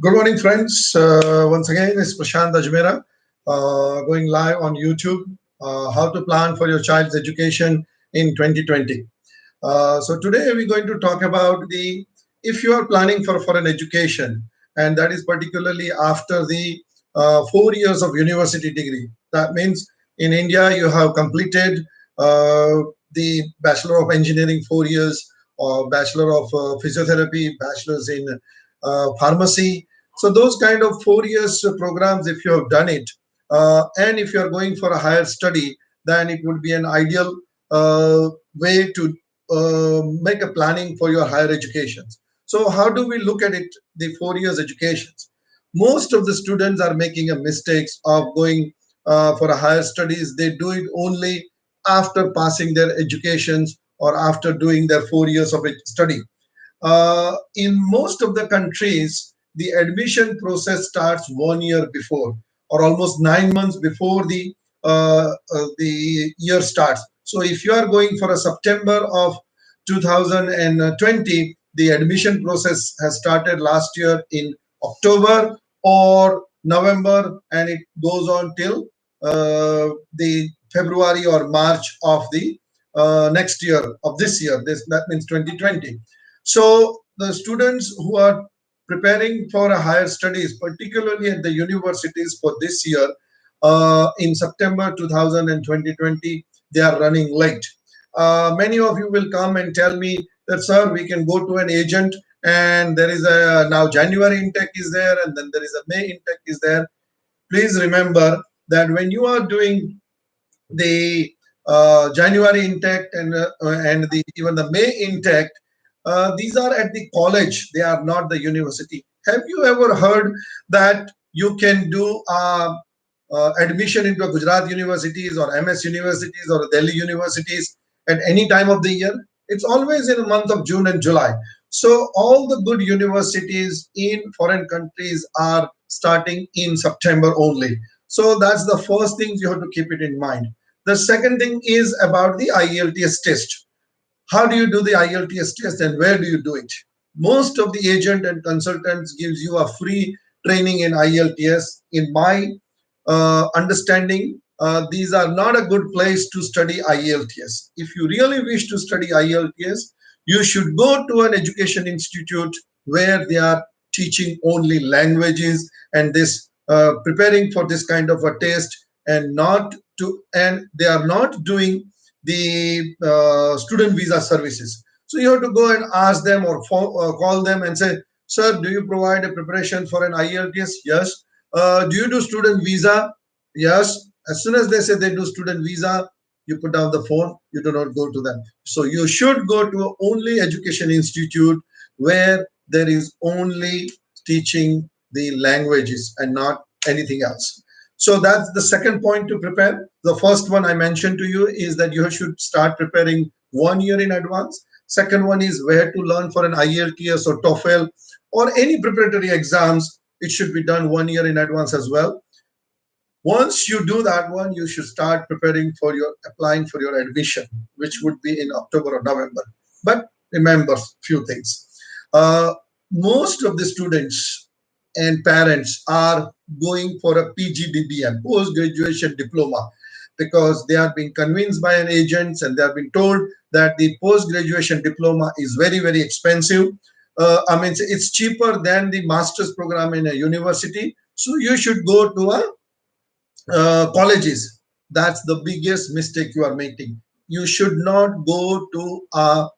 Good morning, friends. Once again, it's Prashant Ajmera going live on YouTube. How to plan for your child's education in 2020. So today we're going to talk about the if you are planning for an education, and that is particularly after the 4 years of university degree. That means in India you have completed the Bachelor of Engineering 4 years, or Bachelor of Physiotherapy, Bachelors in Pharmacy. So those kind of 4 years programs, if you have done it, and if you are going for a higher study, then it would be an ideal way to make a planning for your higher educations. So how do we look at it, the 4 years educations? Most of the students are making a mistakes of going for a higher studies. They do it only after passing their educations or after doing their 4 years of study. In most of the countries, the admission process starts 1 year before, or almost 9 months before the year starts. So if you are going for a September of 2020, the admission process has started last year in October or November, and it goes on till the February or March of the next year of this year. That means 2020. So the students who are preparing for a higher studies, particularly at the universities for this year, in September 2020, they are running late. Many of you will come and tell me that, sir, we can go to an agent and there is a now January intake is there and then there is a May intake is there. Please remember that when you are doing the January intake and even the May intake, these are at the college. They are not the university. Have you ever heard that you can do admission into a Gujarat universities or MS universities or Delhi universities at any time of the year? It's always in the month of June and July. So all the good universities in foreign countries are starting in September only. So that's the first thing you have to keep it in mind. The second thing is about the IELTS test. How do you do the IELTS test and where do you do it? Most of the agent and consultants gives you a free training in IELTS. In my understanding, these are not a good place to study IELTS. If you really wish to study IELTS, you should go to an education institute where they are teaching only languages and this preparing for this kind of a test, and they are not doing the student visa services. So you have to go and ask them or call them and say, sir, do you provide a preparation for an IELTS? Yes. Do you do student visa? Yes. As soon as they say they do student visa, you put down the phone, you do not go to them. So you should go to only education institute where there is only teaching the languages and not anything else. So that's the second point to prepare. The first one I mentioned to you is that you should start preparing 1 year in advance. Second one is where to learn for an IELTS or TOEFL or any preparatory exams. It should be done 1 year in advance as well. Once you do that one, you should start preparing for your applying for your admission, which would be in October or November. But remember few things. Most of the students and parents are going for a PGDBM, post graduation diploma, because they are being convinced by an agent and they have been told that the post graduation diploma is very expensive. I mean, it's cheaper than the master's program in a university. So you should go to a colleges. That's the biggest mistake you are making. You should not go to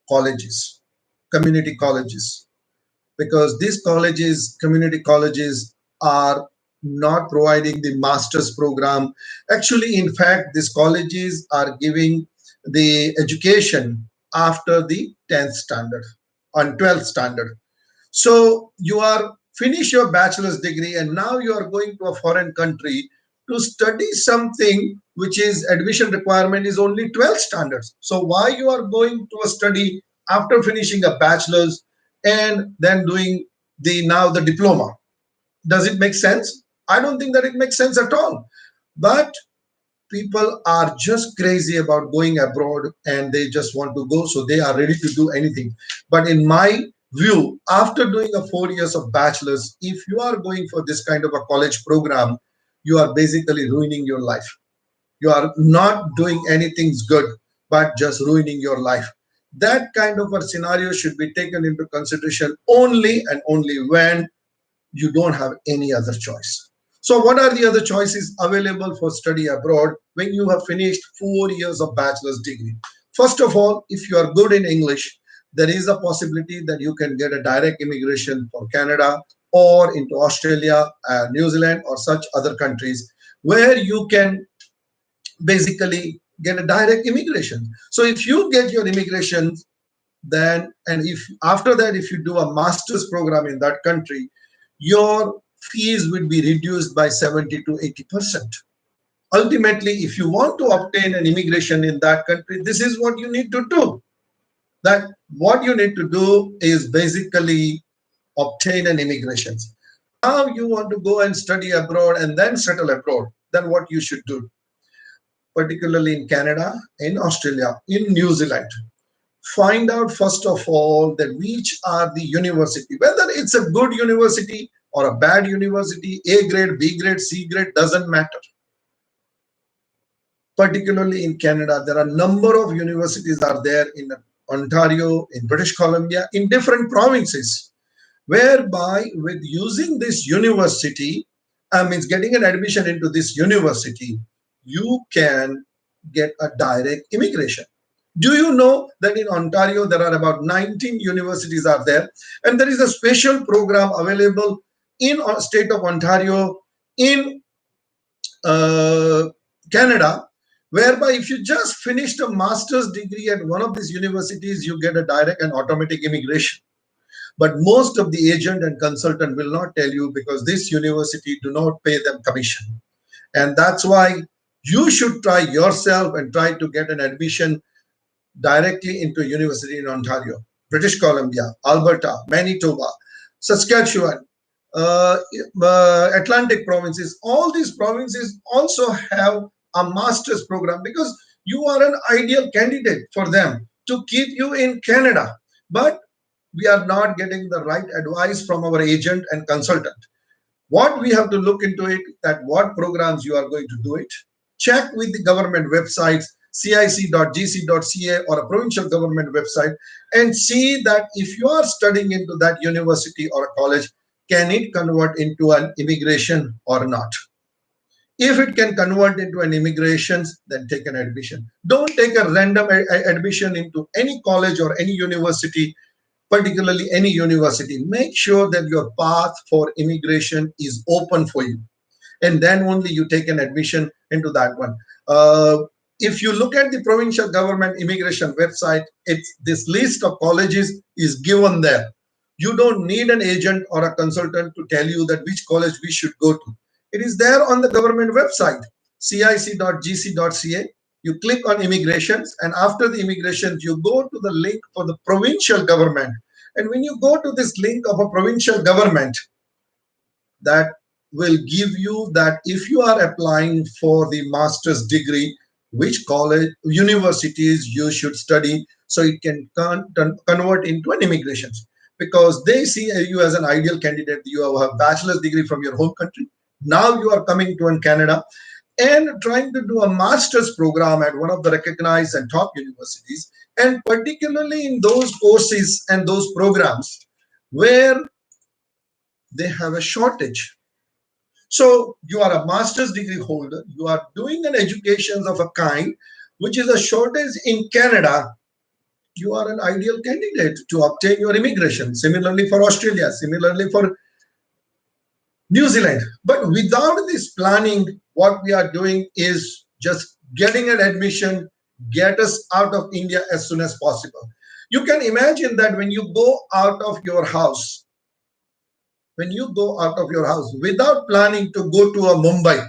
colleges, community colleges, because these colleges, community colleges, are not providing the master's program. Actually, in fact, these colleges are giving the education after the 10th standard on 12th standard. So you are finish your bachelor's degree and now you are going to a foreign country to study something which is admission requirement is only 12 standards. So why you are going to a study after finishing a bachelor's and then doing the diploma? Does it make sense? I don't think that it makes sense at all. But people are just crazy about going abroad and they just want to go, so they are ready to do anything. But in my view, after doing a 4 years of bachelor's, if you are going for this kind of a college program, you are basically ruining your life. You are not doing anything good, but just ruining your life. That kind of a scenario should be taken into consideration only and only when you don't have any other choice. So, what are the other choices available for study abroad when you have finished 4 years of bachelor's degree? First of all, if you are good in English, there is a possibility that you can get a direct immigration for Canada or into Australia, New Zealand, or such other countries where you can basically get a direct immigration. So, if you get your immigration, then and if after that if you do a master's program in that country, your fees would be reduced by 70 to 80%. Ultimately, if you want to obtain an immigration in that country, this is what you need to do. That what you need to do is basically obtain an immigration. Now you want to go and study abroad and then settle abroad, then what you should do, particularly in Canada, in Australia, in New Zealand, find out first of all that which are the university, whether it's a good university or a bad university, A grade, B grade, C grade, doesn't matter. Particularly in Canada, there are a number of universities are there in Ontario, in British Columbia, in different provinces, whereby with using this university, means getting an admission into this university, you can get a direct immigration. Do you know that in Ontario there are about 19 universities are there, and there is a special program available in state of Ontario, in Canada, whereby if you just finished a master's degree at one of these universities, you get a direct and automatic immigration. But most of the agent and consultant will not tell you because this university do not pay them commission, and that's why you should try yourself and try to get an admission directly into university in Ontario, British Columbia, Alberta, Manitoba, Saskatchewan, Atlantic provinces. All these provinces also have a master's program because you are an ideal candidate for them to keep you in Canada. But we are not getting the right advice from our agent and consultant. What we have to look into it, that what programs you are going to do it. Check with the government websites, cic.gc.ca or a provincial government website, and see that if you are studying into that university or a college, can it convert into an immigration or not? If it can convert into an immigration, then take an admission. Don't take a random admission into any college or any university, particularly any university. Make sure that your path for immigration is open for you, and then only you take an admission into that one. If you look at the provincial government immigration website, it's this list of colleges is given there. You don't need an agent or a consultant to tell you that which college we should go to. It is there on the government website, cic.gc.ca. You click on immigrations, and after the immigrations, you go to the link for the provincial government. And when you go to this link of a provincial government, that will give you that if you are applying for the master's degree, which college, universities you should study, so it can convert into an immigration. Because they see you as an ideal candidate. You have a bachelor's degree from your home country. Now you are coming to in Canada and trying to do a master's program at one of the recognized and top universities, and particularly in those courses and those programs where they have a shortage. So you are a master's degree holder, you are doing an education of a kind which is a shortage in Canada. You are an ideal candidate to obtain your immigration. Similarly for Australia, similarly for New Zealand. But without this planning, what we are doing is just getting an admission, get us out of India as soon as possible. You can imagine that when you go out of your house, without planning to go to a Mumbai,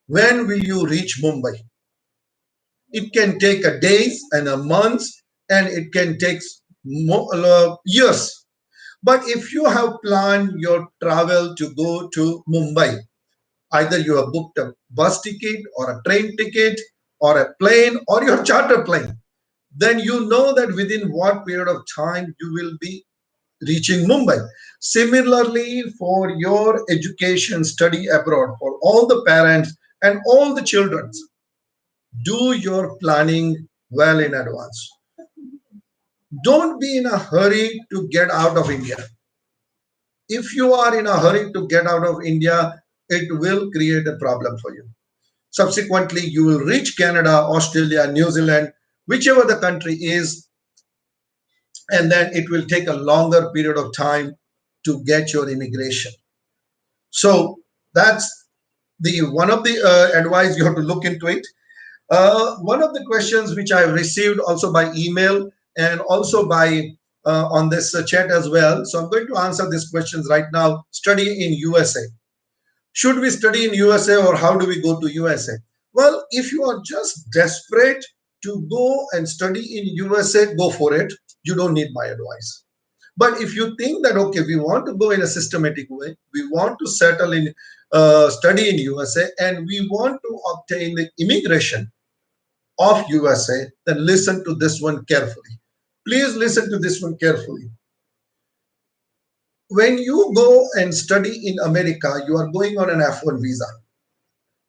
when will you reach Mumbai? It can take a days and a months, and it can take years. But if you have planned your travel to go to Mumbai, either you have booked a bus ticket or a train ticket or a plane or your charter plane, then you know that within what period of time you will be reaching Mumbai. Similarly, for your education study abroad, for all the parents and all the children, do your planning well in advance. Don't be in a hurry to get out of India. If you are in a hurry to get out of India, it will create a problem for you. Subsequently, you will reach Canada, Australia, New Zealand, whichever the country is, and then it will take a longer period of time to get your immigration. So that's the one of the advice you have to look into it. One of the questions which I received also by email and also by on this chat as well. So I'm going to answer these questions right now. Study in USA. Should we study in USA or how do we go to USA? Well, if you are just desperate to go and study in USA, go for it. You don't need my advice. But if you think that, okay, we want to go in a systematic way, we want to settle in, study in USA, and we want to obtain the immigration of USA, then listen to this one carefully. Please listen to this one carefully. When you go and study in America, you are going on an F1 visa.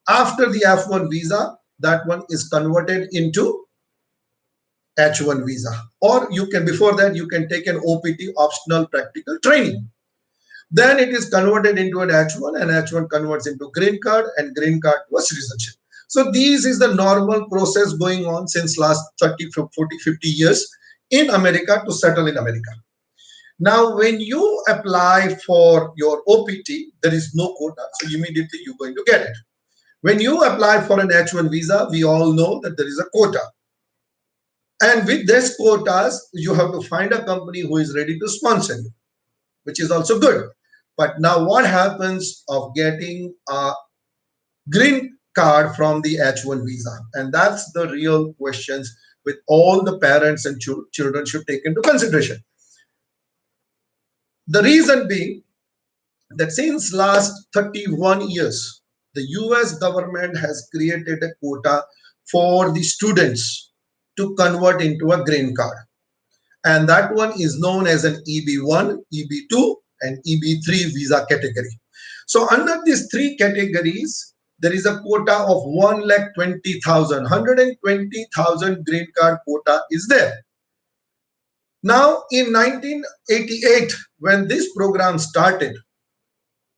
After the F1 visa, that one is converted into H1 visa. Or you can, before that, you can take an OPT, optional practical training. Then it is converted into an H1 and H1 converts into green card and green card to a citizenship. So this is the normal process going on since last 30, 40, 50 years in America to settle in America. Now, when you apply for your OPT, there is no quota, so immediately you're going to get it. When you apply for an H1 visa, we all know that there is a quota. And with this quotas, you have to find a company who is ready to sponsor you, which is also good. But now what happens of getting a green card from the H1 visa? And that's the real questions with all the parents and children should take into consideration. The reason being that since last 31 years, the US government has created a quota for the students to convert into a green card. And that one is known as an EB1, EB2, and EB3 visa category. So under these three categories, there is a quota of 120,000 green card quota is there. Now, in 1988, when this program started,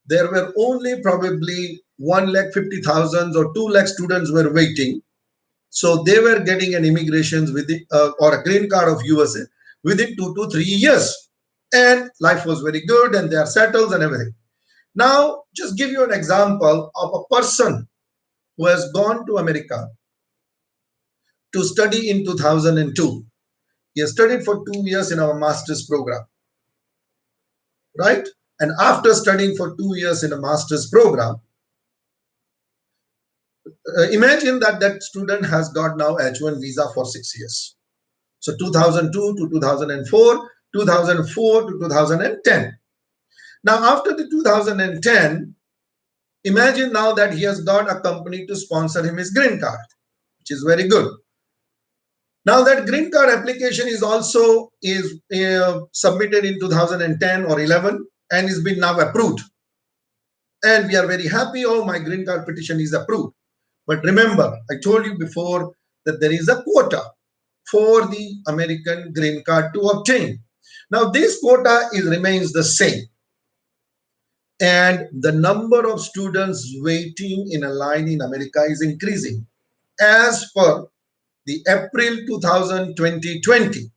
there were only probably 150,000 or 2 lakh students were waiting. So they were getting an immigration within, or a green card of USA within 2 to 3 years. And life was very good and they are settled and everything. Now, just give you an example of a person who has gone to America to study in 2002. He has studied for 2 years in our master's program, right? And after studying for 2 years in a master's program, imagine that that student has got now H1 visa for 6 years. So 2002 to 2004, 2004 to 2010. Now, after the 2010, imagine now that he has got a company to sponsor him his green card, which is very good. Now that green card application is also submitted in 2010 or 11 and is been now approved. And we are very happy, oh, my green card petition is approved. But remember, I told you before that there is a quota for the American green card to obtain. Now this quota remains the same. And the number of students waiting in a line in America is increasing. As per the April 2020,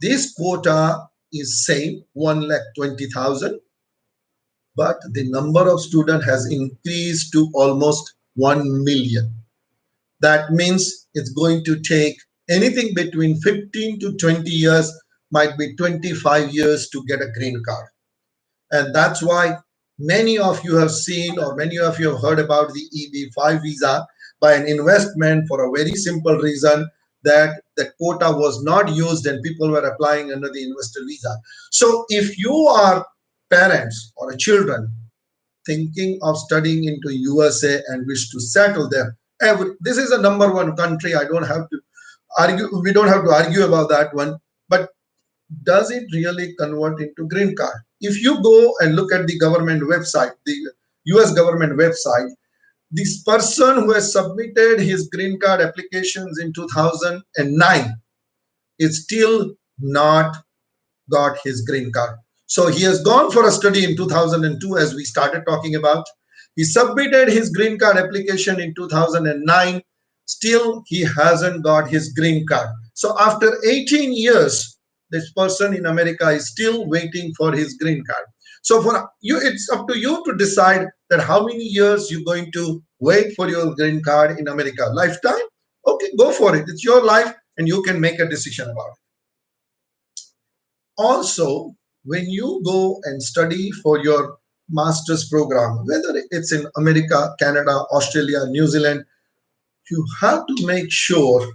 this quota is same, 120,000, but the number of students has increased to almost 1 million. That means it's going to take anything between 15 to 20 years, might be 25 years to get a green card. And that's why many of you have seen or many of you have heard about the EB5 visa by an investment for a very simple reason that the quota was not used and people were applying under the investor visa. So if you are parents or children thinking of studying into USA and wish to settle there, this is a number one country. I don't have to argue. We don't have to argue about that one. But does it really convert into green card? If you go and look at the government website, the US government website, this person who has submitted his green card applications in 2009 is still not got his green card. So he has gone for a study in 2002, as we started talking about. He submitted his green card application in 2009. Still, he hasn't got his green card. So after 18 years, this person in America is still waiting for his green card. So for you, it's up to you to decide that how many years you're going to wait for your green card in America. Lifetime? Okay, go for it. It's your life and you can make a decision about it. Also, when you go and study for your master's program, whether it's in America, Canada, Australia, New Zealand, you have to make sure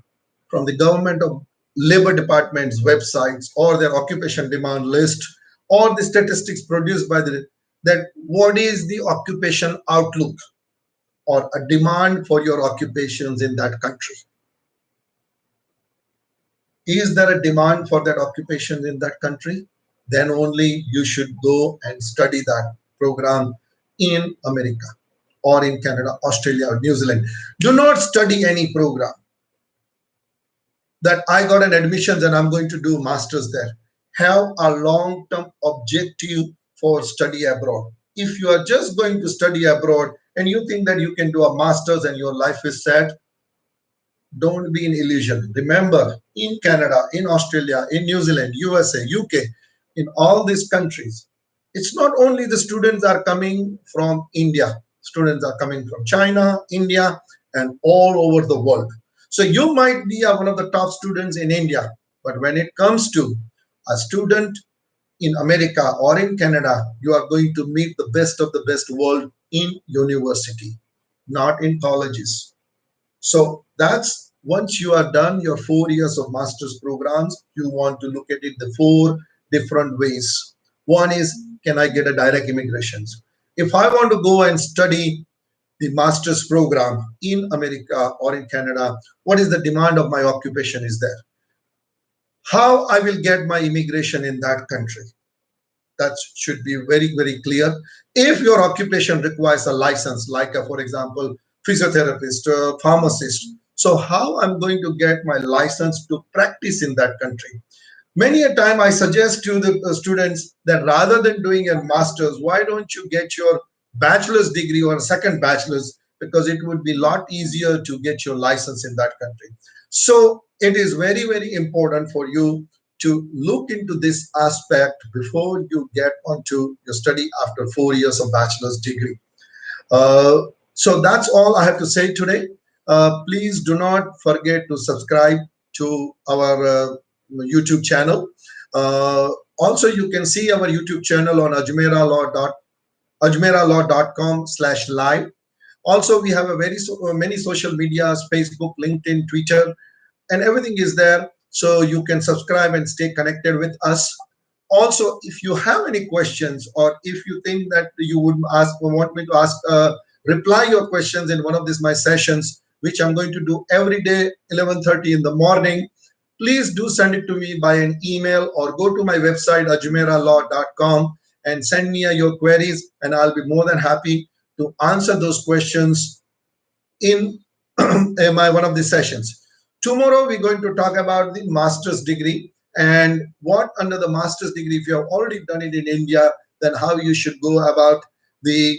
from the government of labor department's websites or their occupation demand list or the statistics produced by the that what is the occupation outlook or a demand for your occupations in that country. Is there a demand for that occupation in that country? Then only you should go and study that program in America or in Canada, Australia, or New Zealand. Do not study any program that I got an admissions and I'm going to do masters there. Have a long-term objective for study abroad. If you are just going to study abroad and you think that you can do a masters and your life is set, don't be in illusion. Remember, in Canada, in Australia, in New Zealand, USA, UK, in all these countries, it's not only the students are coming from India, students are coming from China, India, and all over the world. So you might be one of the top students in India, but when it comes to a student in America or in Canada, you are going to meet the best of the best world in university, not in colleges. So that's once you are done your 4 years of master's programs, you want to look at it the four different ways. One is, can I get a direct immigrations? If I want to go and study the master's program in America or in Canada, what is the demand of my occupation is there? How I will get my immigration in that country? That should be very, very clear. If your occupation requires a license, like for example, physiotherapist, pharmacist, so how I'm going to get my license to practice in that country? Many a time I suggest to the students that rather than doing a master's, why don't you get your bachelor's degree or a second bachelor's, because it would be a lot easier to get your license in that country. So it is very, very important for you to look into this aspect before you get onto your study after 4 years of bachelor's degree. Uh, so that's all I have to say today. Please do not forget to subscribe to our YouTube channel. Uh, Also, you can see our YouTube channel on ajmeralaw.com/live. Also, we have a many social medias: Facebook, LinkedIn, Twitter, and everything is there. So you can subscribe and stay connected with us. Also, if you have any questions or if you think that you would ask or want me to ask, reply your questions in one of these my sessions, which I'm going to do every day, 11:30 in the morning, please do send it to me by an email or go to my website, ajmeralaw.com, and send me your queries, and I'll be more than happy to answer those questions in my one of the sessions. Tomorrow, we're going to talk about the master's degree and what under the master's degree, if you have already done it in India, then how you should go about the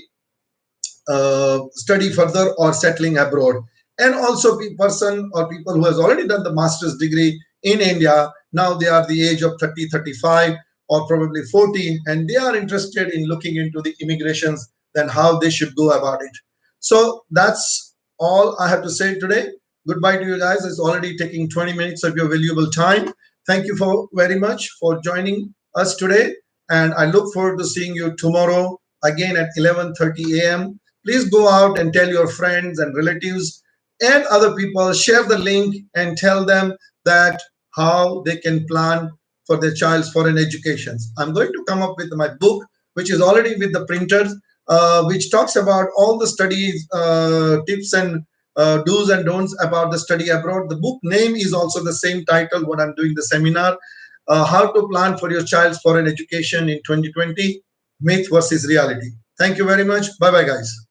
study further or settling abroad. And also person or people who has already done the master's degree in India, now they are the age of 30, 35 or probably 40, and they are interested in looking into the immigrations, then how they should go about it. So that's all I have to say today. Goodbye to you guys. It's already taking 20 minutes of your valuable time. Thank you for very much for joining us today. And I look forward to seeing you tomorrow again at 11:30 a.m. Please go out and tell your friends and relatives and other people, share the link and tell them that how they can plan for their child's foreign educations. I'm going to come up with my book, which is already with the printers, which talks about all the studies, tips and do's and don'ts about the study abroad. The book name is also the same title, what I'm doing the seminar. how to plan for your child's foreign education in 2020, myth versus reality. Thank you very much. Bye bye, guys.